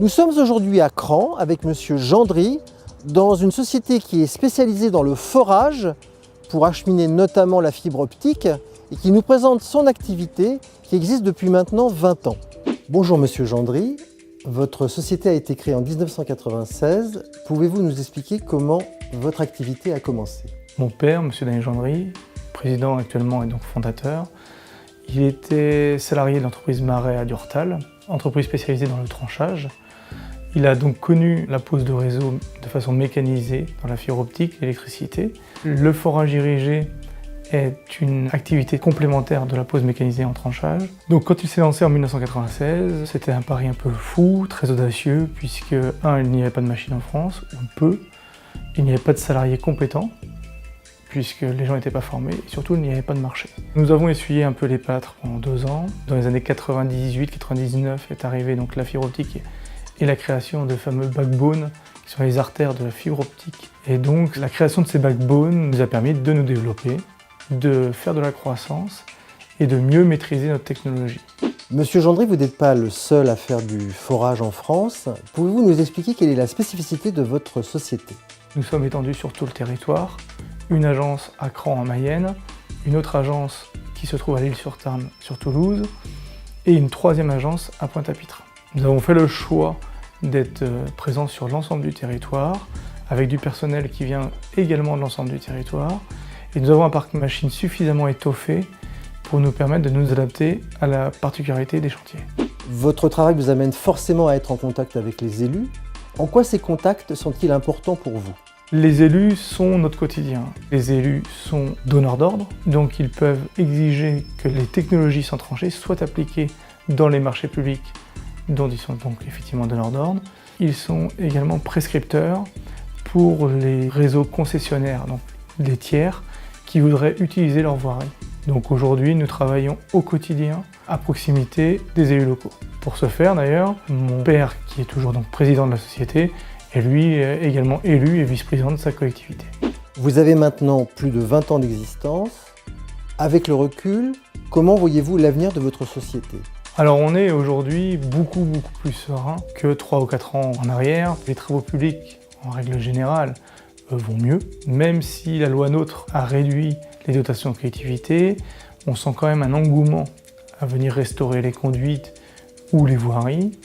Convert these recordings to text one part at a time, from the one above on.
Nous sommes aujourd'hui à Cran avec Monsieur Gendry dans une société qui est spécialisée dans le forage pour acheminer notamment la fibre optique et qui nous présente son activité qui existe depuis maintenant 20 ans. Bonjour Monsieur Gendry, votre société a été créée en 1996. Pouvez-vous nous expliquer comment votre activité a commencé? Mon père, Monsieur Daniel Gendry, président actuellement et donc fondateur, il était salarié de l'entreprise Marais à Durtal, entreprise spécialisée dans le tranchage. Il a donc connu la pose de réseau de façon mécanisée dans la fibre optique, l'électricité. Le forage irrigé est une activité complémentaire de la pose mécanisée en tranchage. Donc quand il s'est lancé en 1996, c'était un pari un peu fou, très audacieux, puisque il n'y avait pas de machine en France, ou peu, il n'y avait pas de salariés compétents, puisque les gens n'étaient pas formés, et surtout il n'y avait pas de marché. Nous avons essuyé un peu les plâtres pendant 2 ans. Dans les années 98-99 est arrivée donc la fibre optique et la création de fameux backbones, qui sont les artères de la fibre optique. Et donc la création de ces backbones nous a permis de nous développer, de faire de la croissance et de mieux maîtriser notre technologie. Monsieur Gendry, vous n'êtes pas le seul à faire du forage en France. Pouvez-vous nous expliquer quelle est la spécificité de votre société? Nous sommes étendus sur tout le territoire, une agence à Cran en Mayenne, une autre agence qui se trouve à l'Île-sur-Tarn sur Toulouse et une 3e agence à Pointe-à-Pitre. Nous avons fait le choix d'être présents sur l'ensemble du territoire, avec du personnel qui vient également de l'ensemble du territoire, et nous avons un parc machine suffisamment étoffé pour nous permettre de nous adapter à la particularité des chantiers. Votre travail vous amène forcément à être en contact avec les élus. En quoi ces contacts sont-ils importants pour vous? Les élus sont notre quotidien. Les élus sont donneurs d'ordre, donc ils peuvent exiger que les technologies sans trancher soient appliquées dans les marchés publics dont ils sont donc effectivement donneurs d'ordre. Ils sont également prescripteurs pour les réseaux concessionnaires, donc des tiers, qui voudraient utiliser leur voirie. Donc aujourd'hui, nous travaillons au quotidien à proximité des élus locaux. Pour ce faire d'ailleurs, mon père, qui est toujours donc président de la société, est lui également élu et vice-président de sa collectivité. Vous avez maintenant plus de 20 ans d'existence. Avec le recul, comment voyez-vous l'avenir de votre société? Alors on est aujourd'hui beaucoup plus serein que 3 ou 4 ans en arrière. Les travaux publics, en règle générale, vont mieux. Même si la loi NOTRe a réduit les dotations de collectivité, on sent quand même un engouement à venir restaurer les conduites ou les voiries.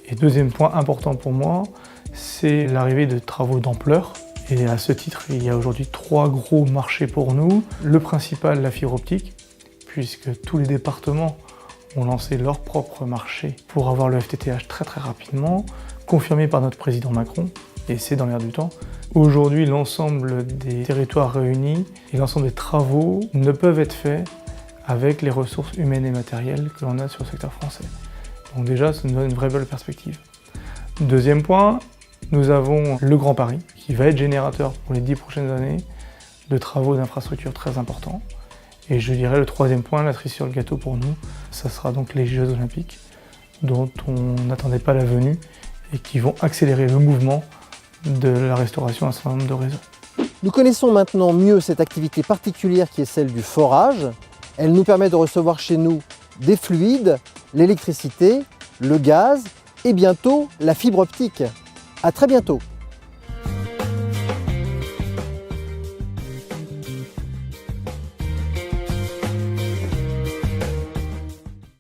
Et deuxième point important pour moi, c'est l'arrivée de travaux d'ampleur. Et à ce titre, il y a aujourd'hui 3 gros marchés pour nous. Le principal, la fibre optique, puisque tous les départements ont lancé leur propre marché pour avoir le FTTH très rapidement, confirmé par notre président Macron, et c'est dans l'air du temps. Aujourd'hui, l'ensemble des territoires réunis et l'ensemble des travaux ne peuvent être faits avec les ressources humaines et matérielles que l'on a sur le secteur français. Donc déjà, ça nous donne une vraie belle perspective. Deuxième point, nous avons le Grand Paris, qui va être générateur pour les 10 prochaines années de travaux d'infrastructures très importants. Et je dirais le 3e point, la cerise sur le gâteau pour nous, ça sera donc les Jeux Olympiques, dont on n'attendait pas la venue et qui vont accélérer le mouvement de la restauration d'un certain nombre de réseaux. Nous connaissons maintenant mieux cette activité particulière qui est celle du forage. Elle nous permet de recevoir chez nous des fluides, l'électricité, le gaz et bientôt la fibre optique. À très bientôt.